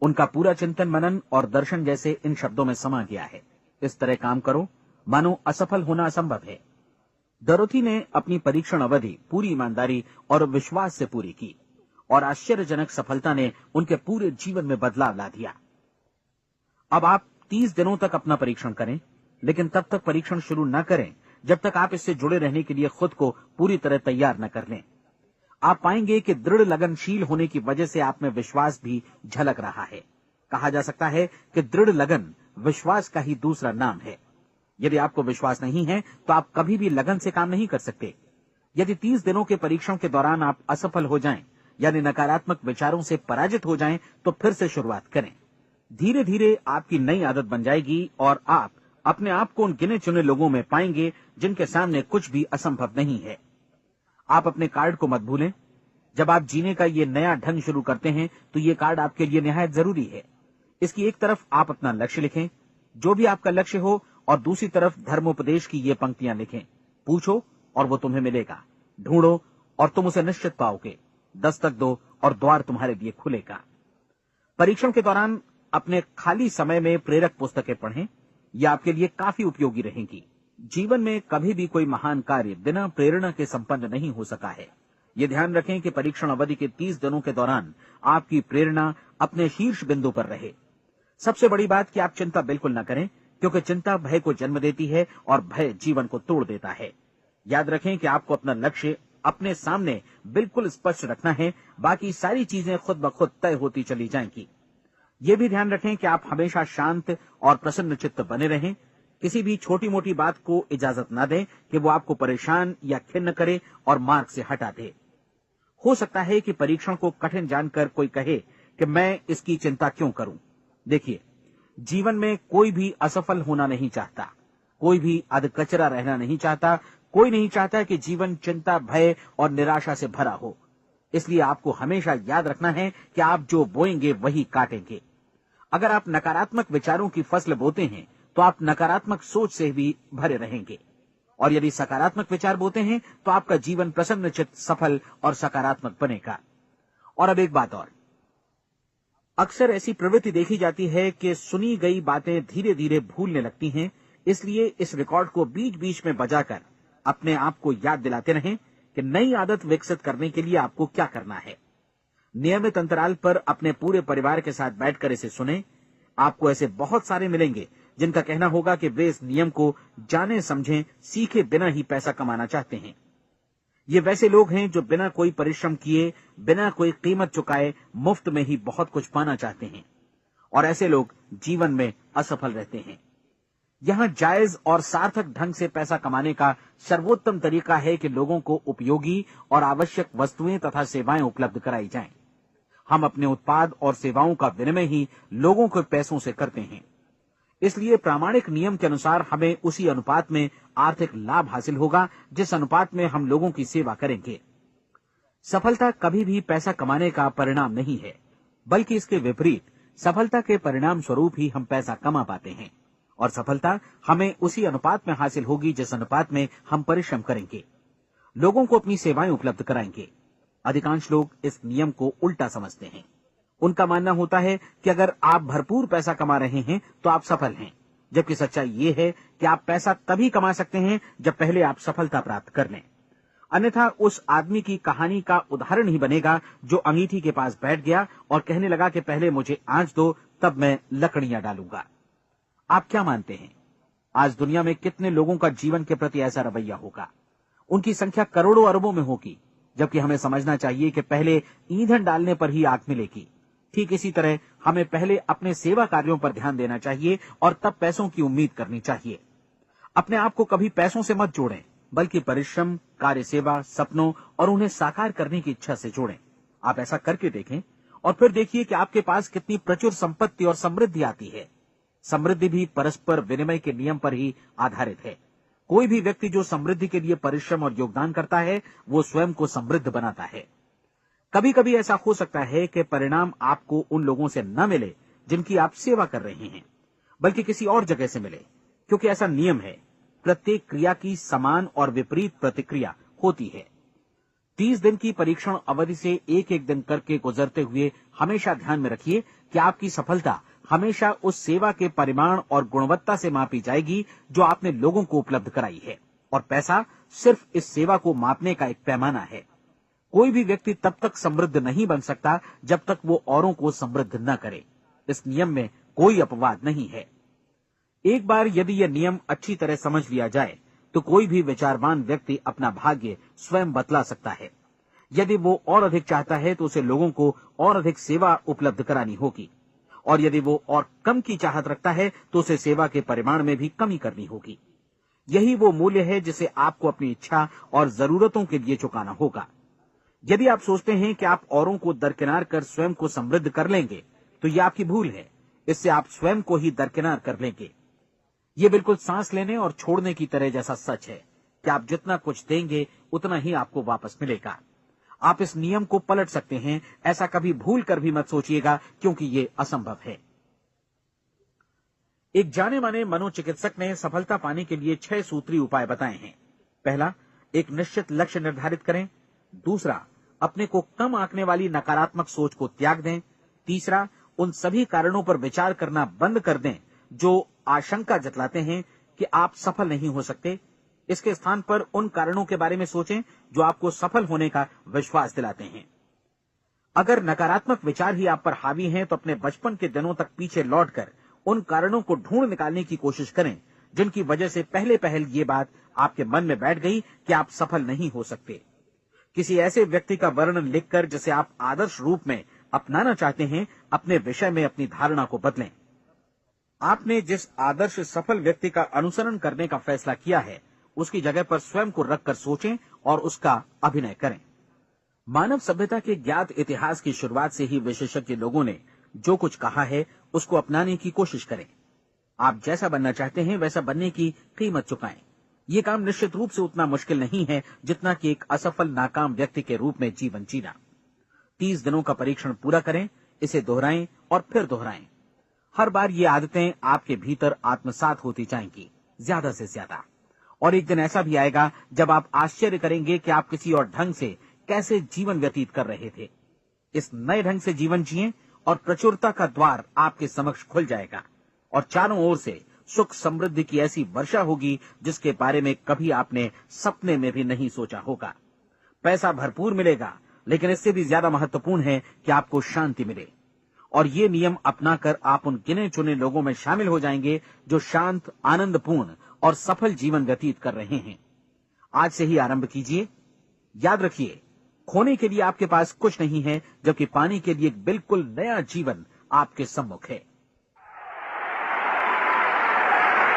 उनका पूरा चिंतन मनन और दर्शन जैसे इन शब्दों में समा गया है। इस तरह काम करो मानो असफल होना असंभव है। डोरोथी ने अपनी परीक्षण अवधि पूरी ईमानदारी और विश्वास से पूरी की और आश्चर्यजनक सफलता ने उनके पूरे जीवन में बदलाव ला दिया। अब आप 30 दिनों तक अपना परीक्षण करें, लेकिन तब तक परीक्षण शुरू न करें जब तक आप इससे जुड़े रहने के लिए खुद को पूरी तरह तैयार न कर लें। आप पाएंगे कि दृढ़ लगनशील होने की वजह से आप में विश्वास भी झलक रहा है। कहा जा सकता है कि दृढ़ लगन विश्वास का ही दूसरा नाम है। यदि आपको विश्वास नहीं है तो आप कभी भी लगन से काम नहीं कर सकते। यदि 30 दिनों के परीक्षण के दौरान आप असफल हो जाएं, यानी नकारात्मक विचारों से पराजित हो जाएं, तो फिर से शुरुआत करें। धीरे धीरे आपकी नई आदत बन जाएगी और आप अपने आप को उन गिने चुने लोगों में पाएंगे जिनके सामने कुछ भी असंभव नहीं है। आप अपने कार्ड को मत भूलें। जब आप जीने का ये नया ढंग शुरू करते हैं तो ये कार्ड आपके लिए निहायत जरूरी है। इसकी एक तरफ आप अपना लक्ष्य लिखें, जो भी आपका लक्ष्य हो, और दूसरी तरफ धर्मोपदेश की ये पंक्तियां लिखें। पूछो और वो तुम्हें मिलेगा, ढूंढो और तुम उसे निश्चित पाओगे, दस्तक दो और द्वार तुम्हारे लिए खुलेगा। परीक्षण के दौरान अपने खाली समय में प्रेरक पुस्तकें पढ़ें, ये आपके लिए काफी उपयोगी रहेंगी। जीवन में कभी भी कोई महान कार्य बिना प्रेरणा के संपन्न नहीं हो सका है। ये ध्यान रखें कि परीक्षण अवधि के 30 दिनों के दौरान आपकी प्रेरणा अपने शीर्ष बिंदु पर रहे। सबसे बड़ी बात कि आप चिंता बिल्कुल न करें, क्योंकि चिंता भय को जन्म देती है और भय जीवन को तोड़ देता है। याद रखें कि आपको अपना लक्ष्य अपने सामने बिल्कुल स्पष्ट रखना है, बाकी सारी चीजें खुद ब खुद तय होती चली जाएंगी। ये भी ध्यान रखें कि आप हमेशा शांत और प्रसन्न चित्त बने रहें। किसी भी छोटी मोटी बात को इजाजत न दें कि वो आपको परेशान या खिन्न करे और मार्ग से हटा दे। हो सकता है कि परीक्षण को कठिन जानकर कोई कहे कि मैं इसकी चिंता क्यों करूं। देखिए, जीवन में कोई भी असफल होना नहीं चाहता, कोई भी अधकचरा रहना नहीं चाहता, कोई नहीं चाहता कि जीवन चिंता, भय और निराशा से भरा हो। इसलिए आपको हमेशा याद रखना है कि आप जो बोएंगे वही काटेंगे। अगर आप नकारात्मक विचारों की फसल बोते हैं तो आप नकारात्मक सोच से भी भरे रहेंगे, और यदि सकारात्मक विचार बोते हैं तो आपका जीवन प्रसन्नचित्त, सफल और सकारात्मक बनेगा। और अब एक बात और, अक्सर ऐसी प्रवृत्ति देखी जाती है कि सुनी गई बातें धीरे धीरे भूलने लगती हैं। इसलिए इस रिकॉर्ड को बीच बीच में बजाकर अपने आप को याद दिलाते रहें कि नई आदत विकसित करने के लिए आपको क्या करना है। नियमित अंतराल पर अपने पूरे परिवार के साथ बैठकर इसे सुनें। आपको ऐसे बहुत सारे मिलेंगे जिनका कहना होगा कि वे इस नियम को जाने समझे सीखे बिना ही पैसा कमाना चाहते हैं। ये वैसे लोग हैं जो बिना कोई परिश्रम किए, बिना कोई कीमत चुकाए मुफ्त में ही बहुत कुछ पाना चाहते हैं, और ऐसे लोग जीवन में असफल रहते हैं। यहां जायज और सार्थक ढंग से पैसा कमाने का सर्वोत्तम तरीका है कि लोगों को उपयोगी और आवश्यक वस्तुएं तथा सेवाएं उपलब्ध कराई जाएं। हम अपने उत्पाद और सेवाओं का विनिमय ही लोगों के पैसों से करते हैं। इसलिए प्रामाणिक नियम के अनुसार हमें उसी अनुपात में आर्थिक लाभ हासिल होगा जिस अनुपात में हम लोगों की सेवा करेंगे। सफलता कभी भी पैसा कमाने का परिणाम नहीं है, बल्कि इसके विपरीत सफलता के परिणाम स्वरूप ही हम पैसा कमा पाते हैं, और सफलता हमें उसी अनुपात में हासिल होगी जिस अनुपात में हम परिश्रम करेंगे, लोगों को अपनी सेवाएं उपलब्ध कराएंगे। अधिकांश लोग इस नियम को उल्टा समझते हैं। उनका मानना होता है कि अगर आप भरपूर पैसा कमा रहे हैं तो आप सफल हैं, जबकि सच्चाई ये है कि आप पैसा तभी कमा सकते हैं जब पहले आप सफलता प्राप्त कर लें। अन्यथा उस आदमी की कहानी का उदाहरण ही बनेगा जो अंगीठी के पास बैठ गया और कहने लगा कि पहले मुझे आंच दो, तब मैं लकड़ियां डालूंगा। आप क्या मानते हैं, आज दुनिया में कितने लोगों का जीवन के प्रति ऐसा रवैया होगा? उनकी संख्या करोड़ों अरबों में होगी, जबकि हमें समझना चाहिए कि पहले ईंधन डालने पर ही आग मिलेगी। ठीक इसी तरह हमें पहले अपने सेवा कार्यों पर ध्यान देना चाहिए और तब पैसों की उम्मीद करनी चाहिए। अपने आप को कभी पैसों से मत जोड़ें, बल्कि परिश्रम, कार्य सेवा, सपनों और उन्हें साकार करने की इच्छा से जोड़ें। आप ऐसा करके देखें और फिर देखिए कि आपके पास कितनी प्रचुर संपत्ति और समृद्धि आती है। समृद्धि भी परस्पर विनिमय के नियम पर ही आधारित है। कोई भी व्यक्ति जो समृद्धि के लिए परिश्रम और योगदान करता है, वो स्वयं को समृद्ध बनाता है। कभी कभी ऐसा हो सकता है कि परिणाम आपको उन लोगों से न मिले जिनकी आप सेवा कर रहे हैं, बल्कि किसी और जगह से मिले, क्योंकि ऐसा नियम है, प्रत्येक क्रिया की समान और विपरीत प्रतिक्रिया होती है। 30 दिन की परीक्षण अवधि से एक एक दिन करके गुजरते हुए हमेशा ध्यान में रखिए कि आपकी सफलता हमेशा उस सेवा के परिमाण और गुणवत्ता से मापी जाएगी जो आपने लोगों को उपलब्ध कराई है, और पैसा सिर्फ इस सेवा को मापने का एक पैमाना है। कोई भी व्यक्ति तब तक समृद्ध नहीं बन सकता जब तक वो औरों को समृद्ध न करे। इस नियम में कोई अपवाद नहीं है। एक बार यदि यह नियम अच्छी तरह समझ लिया जाए तो कोई भी विचारवान व्यक्ति अपना भाग्य स्वयं बतला सकता है। यदि वो और अधिक चाहता है तो उसे लोगों को और अधिक सेवा उपलब्ध करानी होगी, और यदि वो और कम की चाहत रखता है तो उसे सेवा के परिमाण में भी कमी करनी होगी। यही वो मूल्य है जिसे आपको अपनी इच्छा और जरूरतों के लिए चुकाना होगा। यदि आप सोचते हैं कि आप औरों को दरकिनार कर स्वयं को समृद्ध कर लेंगे तो यह आपकी भूल है। इससे आप स्वयं को ही दरकिनार कर लेंगे। ये बिल्कुल सांस लेने और छोड़ने की तरह जैसा सच है कि आप जितना कुछ देंगे उतना ही आपको वापस मिलेगा। आप इस नियम को पलट सकते हैं, ऐसा कभी भूल कर भी मत सोचिएगा, क्योंकि ये असंभव है। एक जाने माने मनोचिकित्सक ने सफलता पाने के लिए 6 सूत्री उपाय बताए हैं। पहला, एक निश्चित लक्ष्य निर्धारित करें। दूसरा, अपने को कम आंकने वाली नकारात्मक सोच को त्याग दें। तीसरा, उन सभी कारणों पर विचार करना बंद कर दें जो आशंका जतलाते हैं कि आप सफल नहीं हो सकते। इसके स्थान पर उन कारणों के बारे में सोचें जो आपको सफल होने का विश्वास दिलाते हैं। अगर नकारात्मक विचार ही आप पर हावी हैं तो अपने बचपन के दिनों तक पीछे लौटकर उन कारणों को ढूंढ निकालने की कोशिश करें जिनकी वजह से पहले पहल ये बात आपके मन में बैठ गई कि आप सफल नहीं हो सकते। किसी ऐसे व्यक्ति का वर्णन लिखकर जिसे आप आदर्श रूप में अपनाना चाहते हैं, अपने विषय में अपनी धारणा को बदलें। आपने जिस आदर्श सफल व्यक्ति का अनुसरण करने का फैसला किया है उसकी जगह पर स्वयं को रखकर सोचें और उसका अभिनय करें। मानव सभ्यता के ज्ञात इतिहास की शुरुआत से ही विशेषज्ञ लोगों ने जो कुछ कहा है उसको अपनाने की कोशिश करें। आप जैसा बनना चाहते हैं वैसा बनने की कीमत चुकाएं। ये काम निश्चित रूप से उतना मुश्किल नहीं है जितना कि एक असफल नाकाम व्यक्ति के रूप में जीवन जीना। 30 दिनों का परीक्षण पूरा करें, इसे दोहराएं और फिर दोहराएं। हर बार ये आदतें आपके भीतर आत्मसात होती जाएंगी, ज्यादा से ज्यादा। और एक दिन ऐसा भी आएगा जब आप आश्चर्य करेंगे कि आप किसी और ढंग से कैसे जीवन व्यतीत कर रहे थे। इस नए ढंग से जीवन जिएं और प्रचुरता का द्वार आपके समक्ष खुल जाएगा और चारों ओर से सुख समृद्धि की ऐसी वर्षा होगी जिसके बारे में कभी आपने सपने में भी नहीं सोचा होगा। पैसा भरपूर मिलेगा, लेकिन इससे भी ज्यादा महत्वपूर्ण है कि आपको शांति मिले। और ये नियम अपनाकर आप उन गिने चुने लोगों में शामिल हो जाएंगे जो शांत, आनंदपूर्ण और सफल जीवन व्यतीत कर रहे हैं। आज से ही आरंभ कीजिए। याद रखिए, खोने के लिए आपके पास कुछ नहीं है, जबकि पाने के लिए एक बिल्कुल नया जीवन आपके सम्मुख है।